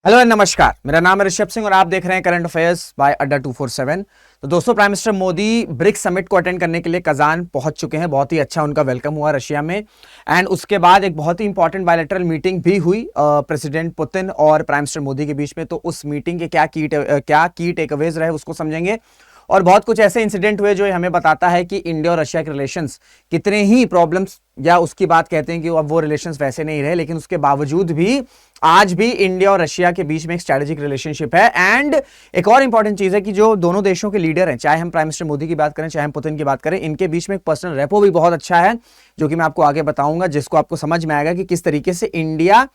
Hello नमस्कार, मेरा नाम है ऋषभ सिंह और आप देख रहे हैं करंट अफेयर्स बाय अड्डा 247। तो दोस्तों, prime minister Modi BRICS summit को अटेंड करने के लिए कजान पहुंच चुके हैं। बहुत ही अच्छा उनका वेलकम हुआ रशिया में। एंड उसके बाद एक बहुत ही इंपॉर्टेंट बायलैटरल मीटिंग भी हुई प्रेसिडेंट पुतिन और प्राइम मिनिस्टर मोदी के बीच में। तो उस मीटिंग के क्या की टेकअवेज रहे उसको समझेंगे। और बहुत कुछ ऐसे इंसिडेंट हुए जो हमें बताता है कि इंडिया और रशिया के रिलेशंस कितने ही प्रॉब्लम्स या उसकी बात कहते हैं कि अब वो रिलेशंस वैसे नहीं रहे, लेकिन उसके बावजूद भी आज भी इंडिया और रशिया के बीच में एक स्ट्रेटेजिक रिलेशनशिप है। एंड एक और इंपॉर्टेंट चीज है कि जो दोनों देशों के लीडर हैं, चाहे हम प्राइम मिनिस्टर मोदी की बात करें चाहे हम पुतिन की बात करें, इनके बीच में एक पर्सनल रेपो भी बहुत अच्छा है, जो कि मैं आपको आगे बताऊंगा, जिसको आपको समझ में आएगा कि किस तरीके से इंडिया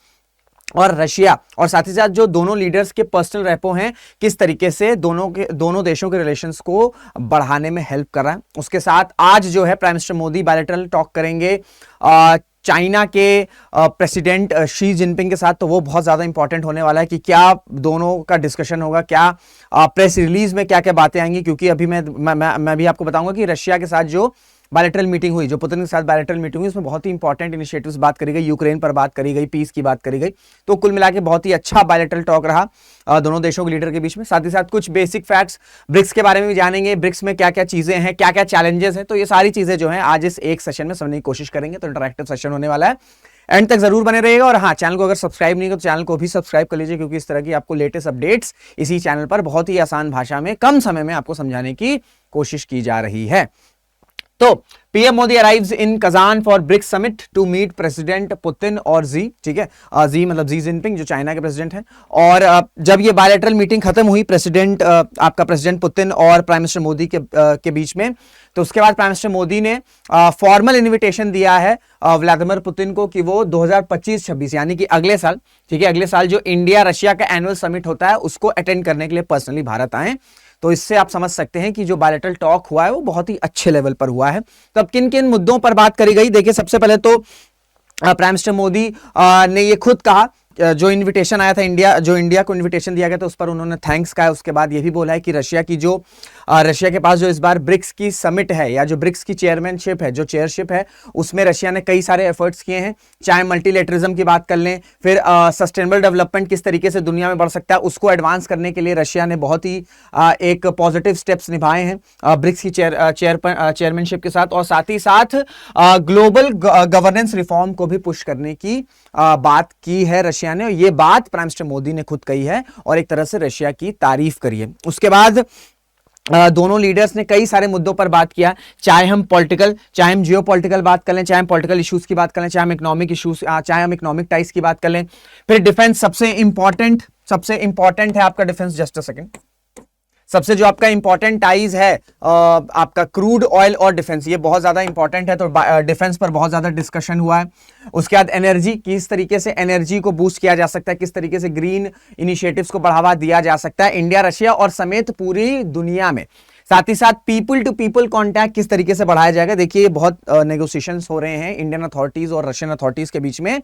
और रशिया और साथ ही साथ जो दोनों लीडर्स के पर्सनल रेपो हैं, किस तरीके से दोनों देशों के रिलेशंस को बढ़ाने में हेल्प कर रहा है। उसके साथ आज जो है prime minister Modi bilateral talk करेंगे चाइना के प्रेसिडेंट शी जिनपिंग के साथ। तो वो बहुत ज्यादा इंपॉर्टेंट होने वाला है कि क्या दोनों का डिस्कशन होगा, क्या प्रेस रिलीज में क्या क्या बातें आएंगी। क्योंकि अभी मैं भी आपको बताऊंगा कि रशिया के साथ जो बायलैटरल मीटिंग हुई, जो पुतिन के साथ बायलैटरल मीटिंग हुई, उसमें बहुत ही इंपॉर्टेंट इनिशिएटिव्स बात करी गई, यूक्रेन पर बात करी गई, पीस की बात करी गई। तो कुल मिला के बहुत ही अच्छा बायलैटरल टॉक रहा दोनों देशों के लीडर के बीच में। साथ ही साथ कुछ बेसिक फैक्ट्स ब्रिक्स के बारे में भी जानेंगे, ब्रिक्स में क्या क्या चीजें हैं, क्या क्या चैलेंजेस हैं। तो ये सारी चीजें जो है आज इस एक सेशन में समझने की कोशिश करेंगे। तो इंटरैक्टिव सेशन होने वाला है, एंड तक जरूर बने रहेगा। और हाँ, चैनल को अगर सब्सक्राइब नहीं किया तो चैनल को भी सब्सक्राइब कर लीजिए, क्योंकि इस तरह की आपको लेटेस्ट अपडेट्स इसी चैनल पर बहुत ही आसान भाषा में कम समय में आपको समझाने की कोशिश की जा रही है। तो PM Modi arrives in Kazan for BRICS summit to meet president Putin और जी, ठीक है, जी मतलब जी जिनपिंग जो चाइना के प्रेसिडेंट हैं। और जब ये बायलैटरल मीटिंग खत्म हुई आपका प्रेसिडेंट पुतिन और प्राइम मिनिस्टर मोदी के बीच में, तो उसके बाद प्राइम मिनिस्टर मोदी ने फॉर्मल इन्विटेशन दिया है व्लादिमीर पुतिन को कि वो 2025-26 यानी कि अगले साल, ठीक है, अगले साल जो इंडिया रशिया का एनुअल समिट होता है उसको अटेंड करने के लिए पर्सनली भारत आए। तो इससे आप समझ सकते हैं कि जो बायलैटरल टॉक हुआ है वो बहुत ही अच्छे लेवल पर हुआ है। तो अब किन किन मुद्दों पर बात करी गई, देखिए सबसे पहले तो प्राइम मिनिस्टर मोदी ने ये खुद कहा, जो इनविटेशन आया था इंडिया को इनविटेशन दिया गया था उस पर उन्होंने थैंक्स कहा। उसके बाद ये भी बोला है कि रशिया के पास जो इस बार ब्रिक्स की समिट है या जो ब्रिक्स की चेयरमैनशिप है, जो चेयरशिप है, उसमें रशिया ने कई सारे एफर्ट्स किए हैं। चाहे मल्टीलेटरिज्म की बात कर लें, फिर सस्टेनेबल डेवलपमेंट किस तरीके से दुनिया में बढ़ सकता है उसको एडवांस करने के लिए रशिया ने बहुत ही एक पॉजिटिव स्टेप्स निभाए हैं ब्रिक्स की चेयरमैनशिप के साथ। और साथ ही साथ ग्लोबल गवर्नेंस रिफॉर्म को भी पुश करने की बात की है रशिया ने। ये बात प्राइम मिनिस्टर मोदी ने खुद कही है और एक तरह से रशिया की तारीफ करी है। उसके बाद दोनों लीडर्स ने कई सारे मुद्दों पर बात किया, चाहे हम जियो पॉलिटिकल बात कर लें, चाहे हम पॉलिटिकल इश्यूज की बात कर लें, चाहे हम इकोनॉमिक इश्यूज, चाहे हम इकोनॉमिक टाइज की बात कर लें। फिर डिफेंस सबसे इंपॉर्टेंट है आपका डिफेंस। जस्ट अ सेकंड, सबसे जो आपका इंपॉर्टेंट टाइज है आपका क्रूड ऑयल और डिफेंस, ये बहुत ज्यादा इंपॉर्टेंट है। तो डिफेंस पर बहुत ज्यादा डिस्कशन हुआ है। उसके बाद एनर्जी, किस तरीके से एनर्जी को बूस्ट किया जा सकता है, किस तरीके से ग्रीन इनिशिएटिव्स को बढ़ावा दिया जा सकता है इंडिया, रशिया और समेत पूरी दुनिया में। साथ ही साथ पीपल टू पीपल कॉन्टैक्ट किस तरीके से बढ़ाया जाएगा। देखिए बहुत नेगोशिएशंस हो रहे हैं इंडियन अथॉरिटीज और रशियन अथॉरिटीज के बीच में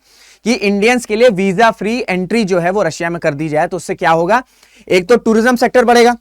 कि इंडियंस के लिए वीजा फ्री एंट्री जो है वो रशिया में कर दी जाए। तो उससे क्या होगा, एक तो टूरिज्म सेक्टर बढ़ेगा,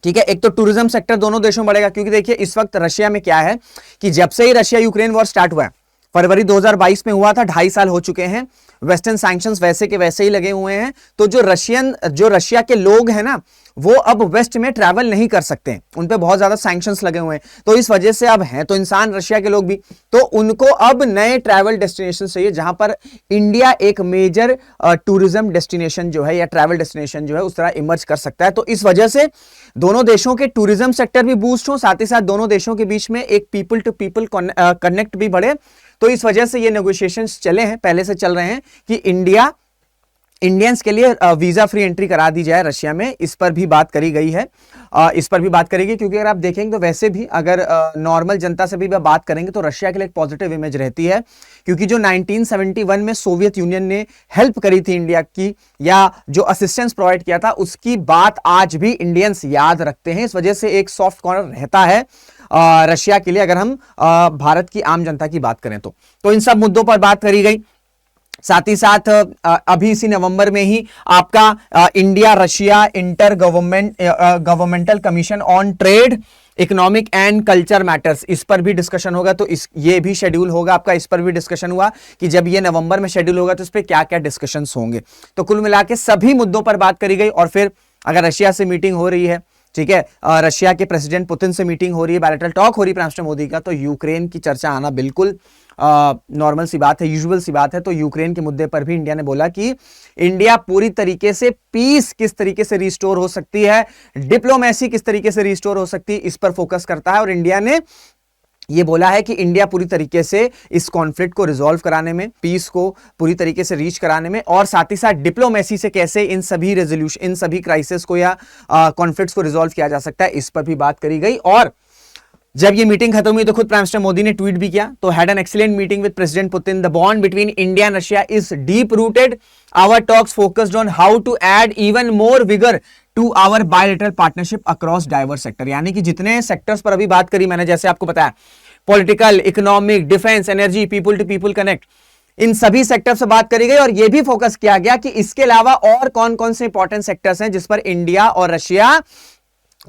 ठीक है, एक तो टूरिज्म सेक्टर दोनों देशों में बढ़ेगा। क्योंकि देखिए इस वक्त रशिया में क्या है कि जब से ही रशिया यूक्रेन वॉर स्टार्ट हुआ है, फरवरी 2022 में हुआ था, 2.5 साल हो चुके हैं, वेस्टर्न सैंक्शंस वैसे के वैसे ही लगे हुए हैं। तो जो रशिया के लोग हैं ना, वो अब वेस्ट में ट्रैवल नहीं कर सकते, उन पे बहुत ज्यादा सैंक्शंस लगे हुए हैं। तो इस वजह से अब हैं तो इंसान रशिया के लोग भी, तो उनको अब नए ट्रैवल डेस्टिनेशन चाहिए जहां पर इंडिया एक मेजर टूरिज्म डेस्टिनेशन जो है या ट्रैवल डेस्टिनेशन जो है उस तरह इमर्ज कर सकता है। तो इस वजह से दोनों देशों के टूरिज्म सेक्टर भी बूस्ट हो, साथ ही साथ दोनों देशों के बीच में एक पीपल टू पीपल कनेक्ट भी बढ़े। तो इस वजह से ये नेगोशिएशंस चले हैं, पहले से चल रहे हैं कि इंडियंस के लिए वीजा फ्री एंट्री करा दी जाए रशिया में। इस पर भी बात करी गई है, इस पर भी बात करेगी। क्योंकि अगर आप देखेंगे तो वैसे भी अगर नॉर्मल जनता से भी बात करेंगे तो रशिया के लिए एक पॉजिटिव इमेज रहती है। क्योंकि जो 1971 में सोवियत यूनियन ने हेल्प करी थी इंडिया की या जो असिस्टेंस प्रोवाइड किया था, उसकी बात आज भी इंडियंस याद रखते हैं। इस वजह से एक सॉफ्ट कॉर्नर रहता है रशिया के लिए, अगर हम भारत की आम जनता की बात करें तो इन सब मुद्दों पर बात करी गई। साथ ही साथ अभी इसी नवंबर में ही आपका India Russia inter governmental commission on trade economic and culture matters, इस पर भी डिस्कशन होगा। तो ये भी शेड्यूल होगा आपका, इस पर भी डिस्कशन हुआ कि जब ये नवंबर में शेड्यूल होगा तो इस पर क्या क्या डिस्कशंस होंगे। तो कुल मिला के सभी मुद्दों पर बात करी गई। और फिर अगर रशिया से मीटिंग हो रही है, ठीक है, रशिया के प्रेसिडेंट पुतिन से मीटिंग हो रही है, बायलैटरल टॉक हो रही है प्राइम मिनिस्टर मोदी का, तो यूक्रेन की चर्चा आना बिल्कुल नॉर्मल सी बात है, यूजुअल सी बात है। तो यूक्रेन के मुद्दे पर भी इंडिया ने बोला कि इंडिया पूरी तरीके से पीस किस तरीके से रिस्टोर हो सकती है, डिप्लोमेसी किस तरीके से रिस्टोर हो सकती है, इस पर फोकस करता है। और इंडिया ने ये बोला है कि इंडिया पूरी तरीके से इस कॉन्फ्लिक्ट को रिजॉल्व कराने में, पीस को पूरी तरीके से रीच कराने में, और साथ ही साथ डिप्लोमेसी से कैसे इन सभी रेजोल्यूशन, इन सभी क्राइसिस को या कॉन्फ्लिक्ट्स को रिजॉल्व किया जा सकता है, इस पर भी बात करी गई। और जब ये मीटिंग खत्म हुई तो खुद प्राइम मिनिस्टर मोदी ने ट्वीट भी किया, तो had an excellent meeting with president Putin, the bond between India and Russia is deep rooted, our talks focused on how to add even more vigour to our bilateral partnership across diverse sector. यानी कि जितने sectors पर अभी बात करी मैंने, जैसे आपको बताया political, economic, defence, energy, people to people connect, इन सभी सेक्टर से बात करी गई। और यह भी फोकस किया गया कि इसके अलावा और कौन कौन से इंपॉर्टेंट सेक्टर्स हैं जिस पर इंडिया और रशिया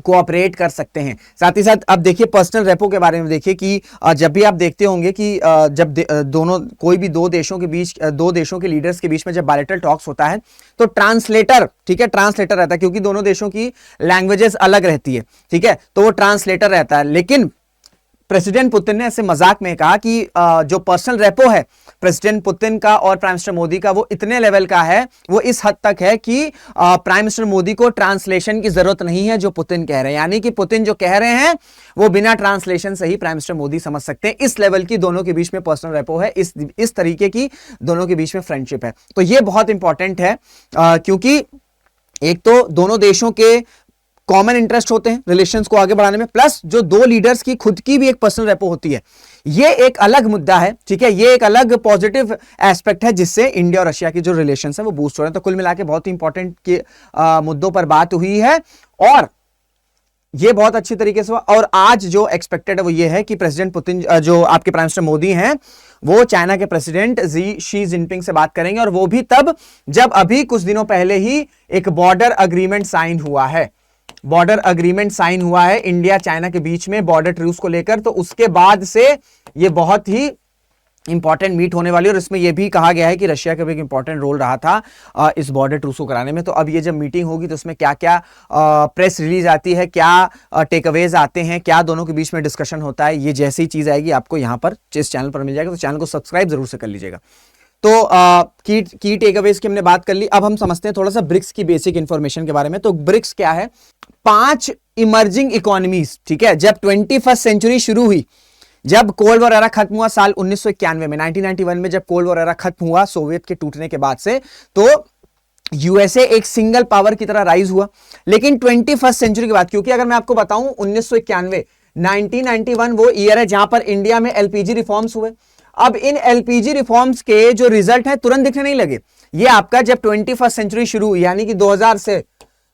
कोऑपरेट कर सकते हैं। साथ ही साथ अब देखिए पर्सनल रेपो के बारे में देखिए कि जब भी आप देखते होंगे कि जब दोनों कोई भी दो देशों के बीच, दो देशों के लीडर्स के बीच में जब बायलैटरल टॉक्स होता है तो ट्रांसलेटर, ठीक है, ट्रांसलेटर रहता है, क्योंकि दोनों देशों की लैंग्वेजेस अलग रहती है, ठीक है, तो वो ट्रांसलेटर रहता है। लेकिन प्रेसिडेंट पुतिन ने ऐसे मजाक में कहा कि जो पर्सनल रेपो है प्रेसिडेंट पुतिन का और प्राइम मिनिस्टर मोदी का, वो इतने लेवल का है, वो इस हद तक है कि प्राइम मिनिस्टर मोदी को ट्रांसलेशन की जरूरत नहीं है जो पुतिन कह रहे हैं। यानी कि पुतिन जो कह रहे हैं वो बिना ट्रांसलेशन से ही प्राइम मिनिस्टर मोदी समझ सकते हैं। इस लेवल की दोनों के बीच में पर्सनल रेपो है, इस तरीके की दोनों के बीच में फ्रेंडशिप है। तो ये बहुत इंपॉर्टेंट है क्योंकि एक तो दोनों देशों के कॉमन इंटरेस्ट होते हैं रिलेशंस को आगे बढ़ाने में, प्लस जो दो लीडर्स की खुद की भी एक पर्सनल रेपो होती है, ये एक अलग मुद्दा है, ठीक है, ये एक अलग पॉजिटिव एस्पेक्ट है जिससे इंडिया और रशिया की जो रिलेशंस है वो बूस्ट हो रहे हैं। तो कुल मिला के बहुत ही इंपॉर्टेंट के मुद्दों पर बात हुई है और ये बहुत अच्छी तरीके से हुआ। और आज जो एक्सपेक्टेड है वो ये है कि प्रेसिडेंट पुतिन, जो आपके प्राइम मिनिस्टर मोदी हैं, वो चाइना के प्रेसिडेंट शी जिनपिंग से बात करेंगे, और वो भी तब जब अभी कुछ दिनों पहले ही एक बॉर्डर अग्रीमेंट साइन हुआ है, बॉर्डर अग्रीमेंट साइन हुआ है इंडिया चाइना के बीच में बॉर्डर ट्रूस को लेकर। तो उसके बाद से ये बहुत ही इंपॉर्टेंट मीट होने वाली है और इसमें यह भी कहा गया है कि रशिया का भी एक इंपॉर्टेंट रोल रहा था इस बॉर्डर ट्रूस को कराने में। तो अब ये जब मीटिंग होगी तो उसमें क्या क्या प्रेस रिलीज आती है, क्या टेक अवेज आते हैं, क्या दोनों के बीच में डिस्कशन होता है, ये जैसी ही चीज आएगी आपको यहाँ पर इस चैनल पर मिल जाएगा। तो चैनल को सब्सक्राइब जरूर से कर लीजिएगा। तो की टेक अवेज की हमने बात कर ली। अब हम समझते हैं थोड़ा सा ब्रिक्स की बेसिक इंफॉर्मेशन के बारे में। तो ब्रिक्स क्या है? 5 इमर्जिंग इकोनॉमीज, ठीक है। जब 21st सेंचुरी शुरू हुई, जब कोल्ड वॉर एरा खत्म हुआ साल 1991 में, 1991 में जब कोल्ड वॉर एरा खत्म हुआ सोवियत के टूटने के बाद से, तो यूएसए एक सिंगल पावर की तरह राइज हुआ। लेकिन 21st सेंचुरी के बाद, क्योंकि अगर मैं आपको बताऊं 1991 1991 वो ईयर है जहां पर इंडिया में एलपीजी रिफॉर्म्स हुए। अब इन एलपीजी रिफॉर्म्स के जो रिजल्ट है तुरंत दिखने नहीं लगे। ये आपका जब 21st सेंचुरी शुरू हुई, यानी कि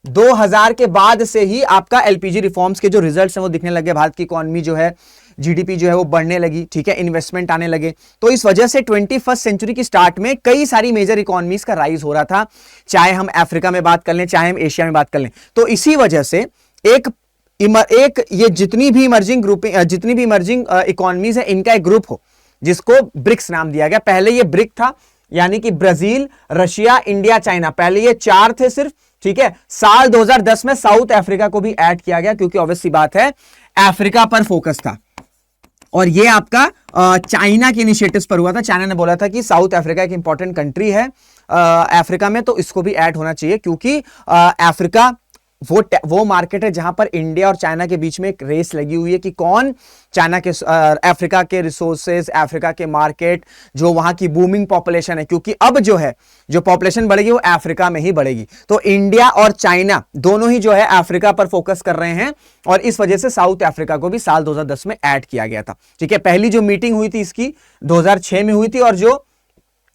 2000 के बाद से ही आपका एलपीजी रिफॉर्म्स के जो रिजल्ट्स हैं वो दिखने लगे। भारत की इकोनॉमी जो है, जीडीपी जो है वो बढ़ने लगी, ठीक है, इन्वेस्टमेंट आने लगे। तो इस वजह से 21st सेंचुरी की स्टार्ट में कई सारी मेजर इकोनॉमीज का राइज हो रहा था, चाहे हम अफ्रीका में बात कर लें, चाहे हम एशिया में बात कर लें। तो इसी वजह से एक ये जितनी भी इमर्जिंग इकोनॉमीज है, इनका एक ग्रुप हो जिसको ब्रिक्स नाम दिया गया। पहले ये ब्रिक था, यानी कि ब्राजील, रशिया, इंडिया, चाइना, पहले ये 4 थे सिर्फ, ठीक है। साल 2010 में साउथ अफ्रीका को भी ऐड किया गया, क्योंकि ऑब्वियस सी बात है अफ्रीका पर फोकस था। और ये आपका चाइना के इनिशिएटिव्स पर हुआ था। चाइना ने बोला था कि साउथ अफ्रीका एक इंपॉर्टेंट कंट्री है अफ्रीका में, तो इसको भी ऐड होना चाहिए, क्योंकि अफ्रीका वो मार्केट है जहां पर इंडिया और चाइना के बीच में एक रेस लगी हुई है कि कौन चाइना के अफ्रीका के रिसोर्सेज, अफ्रीका के मार्केट, जो वहां की बूमिंग पॉपुलेशन है, क्योंकि अब जो है जो पॉपुलेशन बढ़ेगी वो अफ्रीका में ही बढ़ेगी। तो इंडिया और चाइना दोनों ही जो है अफ्रीका पर फोकस कर रहे हैं, और इस वजह से साउथ अफ्रीका को भी साल 2010 में ऐड किया गया था, ठीक है। पहली जो मीटिंग हुई थी इसकी 2006 में हुई थी, और जो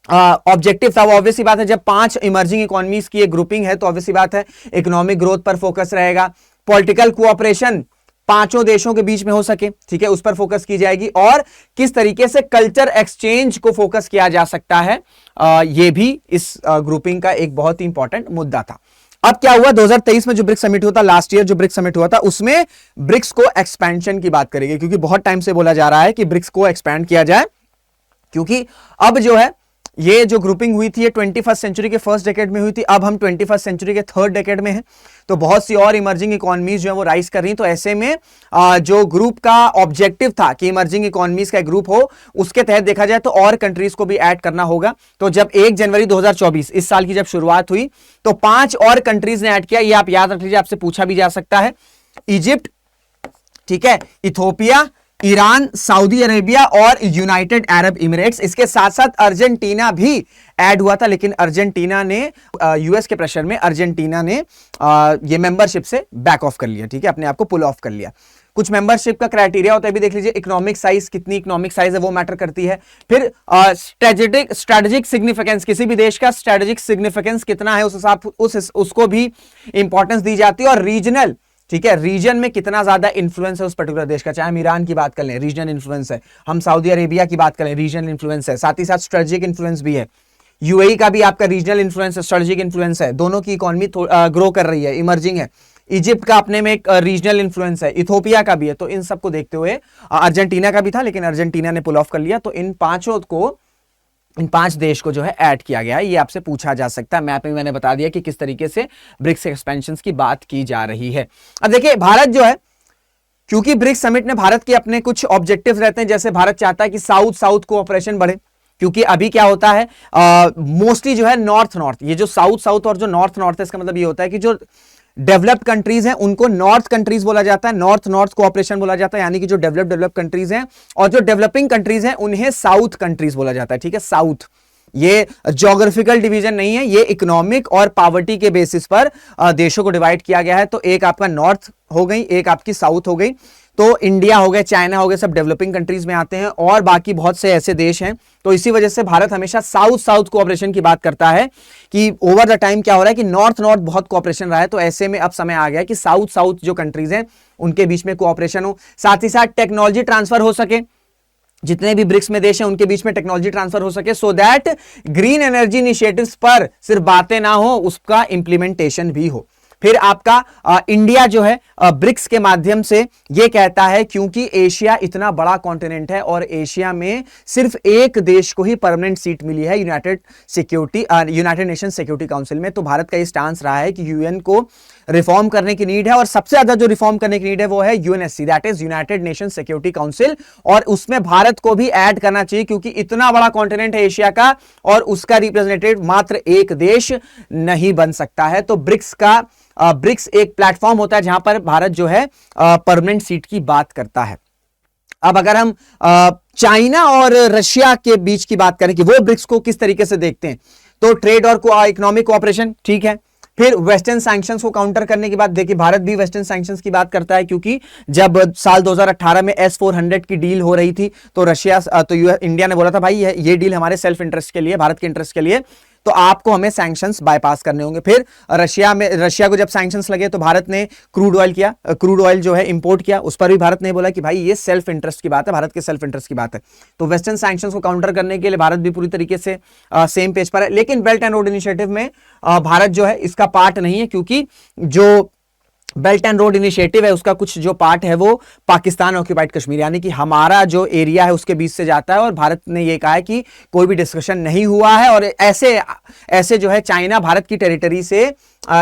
ऑब्जेक्टिव था वो ऑब्वियसली बात है, जब 5 इमर्जिंग इकोनॉमीज की एक ग्रुपिंग है तो ऑब्वियसली बात है इकोनॉमिक ग्रोथ पर फोकस रहेगा, पॉलिटिकल कोऑपरेशन पांचों देशों के बीच में हो सके, ठीक है, उस पर फोकस की जाएगी। और किस तरीके से कल्चर एक्सचेंज को फोकस किया जा सकता है, यह भी इस ग्रुपिंग का एक बहुत ही इंपॉर्टेंट मुद्दा था। अब क्या हुआ, 2023 में जो ब्रिक्स समिट हुआ था, लास्ट ईयर जो ब्रिक्स समिट हुआ था, उसमें ब्रिक्स को एक्सपेंशन की बात करेंगे, क्योंकि बहुत टाइम से बोला जा रहा है कि ब्रिक्स को एक्सपैंड किया जाए, क्योंकि अब जो है ये जो ग्रुपिंग हुई थी ये 21st सेंचुरी के फर्स्ट डेकेड में हुई थी, अब हम 21st सेंचुरी के थर्ड डेकेड में हैं, तो बहुत सी और इमर्जिंग इकोनॉमीज जो है वो राइज कर रही हैं। तो ऐसे में जो ग्रुप का ऑब्जेक्टिव था कि इमर्जिंग इकोनॉमीज का ग्रुप हो, उसके तहत देखा जाए तो और कंट्रीज को भी ऐड करना होगा। तो जब 1 जनवरी 2024 इस साल की जब शुरुआत हुई तो 5 और कंट्रीज ने ऐड किया, ये आप याद रख लीजिए, आपसे पूछा भी जा सकता है। इजिप्ट, ठीक है, इथोपिया, ईरान, सऊदी अरेबिया और यूनाइटेड अरब इमिरेट्स, इसके साथ साथ अर्जेंटीना भी ऐड हुआ था, लेकिन अर्जेंटीना ने यूएस के प्रेशर में अर्जेंटीना ने ये मेंबरशिप से बैक ऑफ कर लिया, ठीक है, अपने आप को पुल ऑफ कर लिया। कुछ मेंबरशिप का क्राइटेरिया होता है, भी देख लीजिए, इकोनॉमिक साइज, कितनी इकोनॉमिक साइज है वो मैटर करती है। फिर स्ट्रेटेजिक सिग्निफिकेंस, किसी भी देश का स्ट्रेटेजिक सिग्निफिकेंस कितना है, उस हिसाब उसको भी इंपॉर्टेंस दी जाती है। और रीजनल, ठीक है, रीजन में कितना ज्यादा इन्फ्लुएंस है उस पर्टिकुलर देश का, चाहे हम ईरान की बात कर लें, रीजनल इन्फ्लुएंस है, हम सऊदी अरेबिया की बात करें, रीजनल इन्फ्लुएंस है, साथ ही साथ स्ट्रेटेजिक इन्फ्लुएंस भी है। यूएई का भी आपका रीजनल इन्फ्लुएंस है, स्ट्रेटेजिक इन्फ्लुएंस है, दोनों की इकोनॉमी ग्रो कर रही है, इमर्जिंग है। इजिप्ट का अपने में एक रीजनल इन्फ्लुएंस है, इथोपिया का भी है। तो इन सबको देखते हुए अर्जेंटीना का भी था, लेकिन अर्जेंटीना ने पुल ऑफ कर लिया। तो इन 5 देश को जो है ऐड किया गया है, ये आपसे पूछा जा सकता है। मैप में मैंने बता दिया कि किस तरीके से ब्रिक्स एक्सपेंशन की बात की जा रही है। अब देखिए, भारत जो है, क्योंकि ब्रिक्स समिट में भारत के अपने कुछ ऑब्जेक्टिव्स रहते हैं, जैसे भारत चाहता है कि साउथ साउथ कोऑपरेशन बढ़े, क्योंकि अभी क्या होता है, मोस्टली जो है नॉर्थ नॉर्थ, ये जो साउथ साउथ और जो नॉर्थ नॉर्थ है, इसका मतलब ये होता है कि जो डेवलप्ड कंट्रीज हैं उनको नॉर्थ कंट्रीज बोला जाता है, नॉर्थ नॉर्थ कोऑपरेशन बोला जाता है, यानी कि जो डेवलप्ड कंट्रीज हैं, और जो डेवलपिंग कंट्रीज हैं उन्हें साउथ कंट्रीज बोला जाता है, ठीक है। साउथ, ये ज्योग्राफिकल डिवीजन नहीं है, ये इकोनॉमिक और पावर्टी के बेसिस पर देशों को डिवाइड किया गया है। तो एक आपका नॉर्थ हो गई, एक आपकी साउथ हो गई। तो इंडिया हो गए, चाइना हो गए, सब डेवलपिंग कंट्रीज में आते हैं, और बाकी बहुत से ऐसे देश हैं। तो इसी वजह से भारत हमेशा साउथ साउथ कोऑपरेशन की बात करता है कि ओवर द टाइम क्या हो रहा है कि नॉर्थ नॉर्थ बहुत कोऑपरेशन रहा है। तो ऐसे में अब समय आ गया कि साउथ साउथ जो कंट्रीज हैं उनके बीच में कोऑपरेशन हो, साथ ही साथ टेक्नोलॉजी ट्रांसफर हो सके, जितने भी ब्रिक्स में देश हैं उनके बीच में टेक्नोलॉजी ट्रांसफर हो सके, so that green energy initiatives पर सिर्फ बातें ना हो, उसका इंप्लीमेंटेशन भी हो। फिर आपका इंडिया जो है ब्रिक्स के माध्यम से ये कहता है, क्योंकि एशिया इतना बड़ा कॉन्टिनेंट है और एशिया में सिर्फ एक देश को ही परमानेंट सीट मिली है यूनाइटेड नेशन सिक्योरिटी काउंसिल में। तो भारत का ये स्टांस रहा है कि यूएन को रिफॉर्म करने की नीड है, और सबसे ज्यादा जो रिफॉर्म करने की नीड है वो है UNSC, that is United nation security council, और उसमें भारत को भी ऐड करना चाहिए, क्योंकि इतना बड़ा कॉन्टिनेंट है एशिया का और उसका रिप्रेजेंटेटिव मात्र एक देश नहीं बन सकता है। तो ब्रिक्स एक प्लेटफॉर्म होता है जहां पर भारत जो है परमानेंट सीट की बात करता है। अब अगर हम चाइना और रशिया के बीच की बात करें कि वो ब्रिक्स को किस तरीके से देखते हैं, तो ट्रेड और इकोनॉमिक कोऑपरेशन, ठीक है। फिर वेस्टर्न सैंक्शंस को काउंटर करने की बात, देखिए भारत भी वेस्टर्न सैंक्शंस की बात करता है, क्योंकि जब साल 2018 में S-400 की डील हो रही थी तो इंडिया ने बोला था भाई ये डील हमारे सेल्फ इंटरेस्ट के लिए, भारत के इंटरेस्ट के लिए, तो आपको हमें सैंक्शंस बाईपास करने होंगे। फिर रशिया को जब सैंक्शंस लगे तो भारत ने क्रूड ऑयल जो है इंपोर्ट किया, उस पर भी भारत ने बोला कि भाई ये सेल्फ इंटरेस्ट की बात है, भारत के सेल्फ इंटरेस्ट की बात है। तो वेस्टर्न सैंक्शंस को काउंटर करने के लिए भारत भी पूरी तरीके से सेम पेज पर है। लेकिन बेल्ट एंड रोड इनिशिएटिव में भारत जो है इसका पार्ट नहीं है, क्योंकि जो बेल्ट एंड रोड इनिशिएटिव है उसका कुछ जो पार्ट है वो पाकिस्तान ऑक्यूपाइड कश्मीर, यानी कि हमारा जो एरिया है उसके बीच से जाता है, और भारत ने ये कहा है कि कोई भी डिस्कशन नहीं हुआ है, और ऐसे जो है चाइना भारत की टेरिटरी से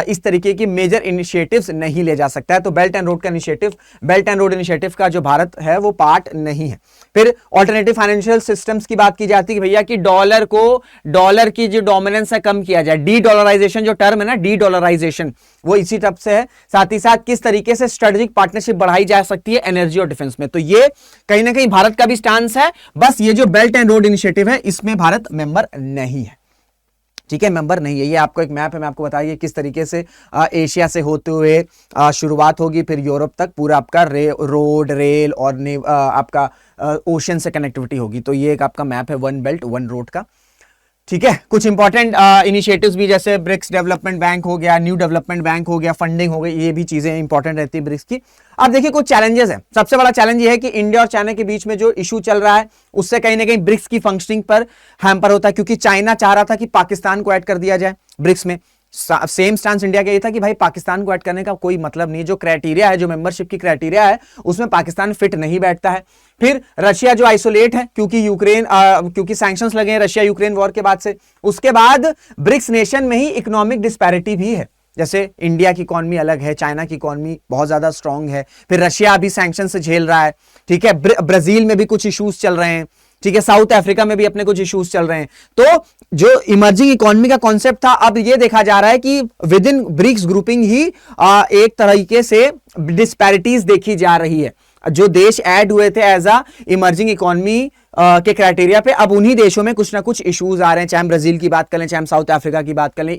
इस तरीके की मेजर इनिशिएटिव्स नहीं ले जा सकता है। तो बेल्ट एंड रोड इनिशिएटिव का जो भारत है वो पार्ट नहीं है। फिर ऑल्टरनेटिव फाइनेंशियल सिस्टम्स की बात की जाती है कि भैया कि डॉलर की जो डोमिनेंस है कम किया जाए, डी डॉलराइजेशन जो टर्म है ना, डी डॉलराइजेशन, वो इसी टर्म से है। साथ ही साथ किस तरीके से स्ट्रेटेजिक पार्टनरशिप बढ़ाई जा सकती है एनर्जी और डिफेंस में, तो ये कहीं ना कहीं भारत का भी स्टांस है। बस ये जो बेल्ट एंड रोड इनिशिएटिव है इसमें भारत मेंबर नहीं है, ठीक है, मेंबर नहीं है। ये आपको एक मैप है, मैं आपको बताइए किस तरीके से एशिया से होते हुए शुरुआत होगी, फिर यूरोप तक पूरा आपका रोड, रेल और आपका ओशन से कनेक्टिविटी होगी। तो ये एक आपका मैप है वन बेल्ट वन रोड का। ठीक है, कुछ इंपॉर्टेंट इनिशिएटिव्स भी जैसे ब्रिक्स डेवलपमेंट बैंक हो गया, न्यू डेवलपमेंट बैंक हो गया, फंडिंग हो गई, ये भी चीजें इंपॉर्टेंट रहती है ब्रिक्स की। अब देखिए कुछ चैलेंजेस है। सबसे बड़ा चैलेंज ये है कि इंडिया और चाइना के बीच में जो इशू चल रहा है उससे कहीं ना कहीं ब्रिक्स की फंक्शनिंग पर हैम्पर होता है, क्योंकि चाइना चाह रहा था कि पाकिस्तान को ऐड कर दिया जाए ब्रिक्स में। सेम स्टांस इंडिया का ये था कि भाई पाकिस्तान को ऐड करने का कोई मतलब नहीं, जो क्राइटेरिया है, जो मेंबरशिप की क्राइटेरिया है, उसमें पाकिस्तान फिट नहीं बैठता है। फिर रशिया जो आइसोलेट है क्योंकि यूक्रेन क्योंकि सैंक्शंस लगे हैं रशिया यूक्रेन वॉर के बाद से। उसके बाद ब्रिक्स नेशन में ही इकोनॉमिक डिस्पैरिटी भी है, जैसे इंडिया की इकोनॉमी अलग है, चाइना की इकोनॉमी बहुत ज्यादा स्ट्रांग है, फिर रशिया अभी सैंक्शन से झेल रहा है, ठीक है, ब्राजील में भी कुछ इश्यूज चल रहे हैं, ठीक है, साउथ अफ्रीका में भी अपने कुछ इश्यूज चल रहे हैं। तो जो इमर्जिंग इकोनॉमी का कॉन्सेप्ट था, अब ये देखा जा रहा है कि विद इन ब्रिक्स ग्रुपिंग ही एक तरीके से डिस्पैरिटीज देखी जा रही है। जो देश ऐड हुए थे एज अ इमर्जिंग इकोनॉमी के क्राइटेरिया पे, अब उन्हीं देशों में कुछ ना कुछ इश्यूज आ रहे हैं, चाहे हम ब्राजील की बात करें, चाहे हम साउथ अफ्रीका की बात करें,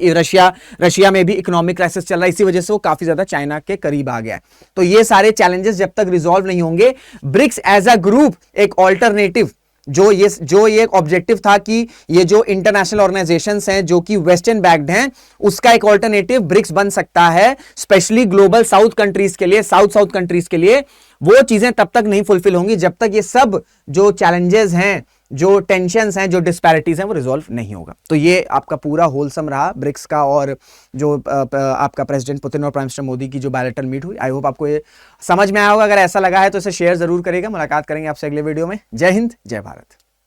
रशिया में भी इकोनॉमिक क्राइसिस चल रहा है, इसी वजह से वो काफी ज्यादा चाइना के करीब आ गया है। तो ये सारे चैलेंजेस जब तक रिजॉल्व नहीं होंगे, ब्रिक्स एज अ ग्रुप एक ऑल्टरनेटिव जो ये ऑब्जेक्टिव था कि ये जो इंटरनेशनल ऑर्गेनाइजेशंस हैं जो कि वेस्टर्न बैक्ड हैं, उसका एक ऑल्टरनेटिव ब्रिक्स बन सकता है, स्पेशली ग्लोबल साउथ कंट्रीज के लिए, साउथ कंट्रीज के लिए। वो चीजें तब तक नहीं फुलफिल होंगी जब तक ये सब जो चैलेंजेस हैं, जो टेंशंस हैं, जो डिस्पैरिटीज हैं, वो रिजॉल्व नहीं होगा। तो ये आपका पूरा होलसम रहा ब्रिक्स का, और जो आपका प्रेसिडेंट पुतिन और प्राइम मिनिस्टर मोदी की जो बायलैटरल मीट हुई। आई होप आपको ये समझ में आया होगा। अगर ऐसा लगा है तो इसे शेयर जरूर करेगा। मुलाकात करेंगे आपसे अगले वीडियो में। जय हिंद, जय भारत।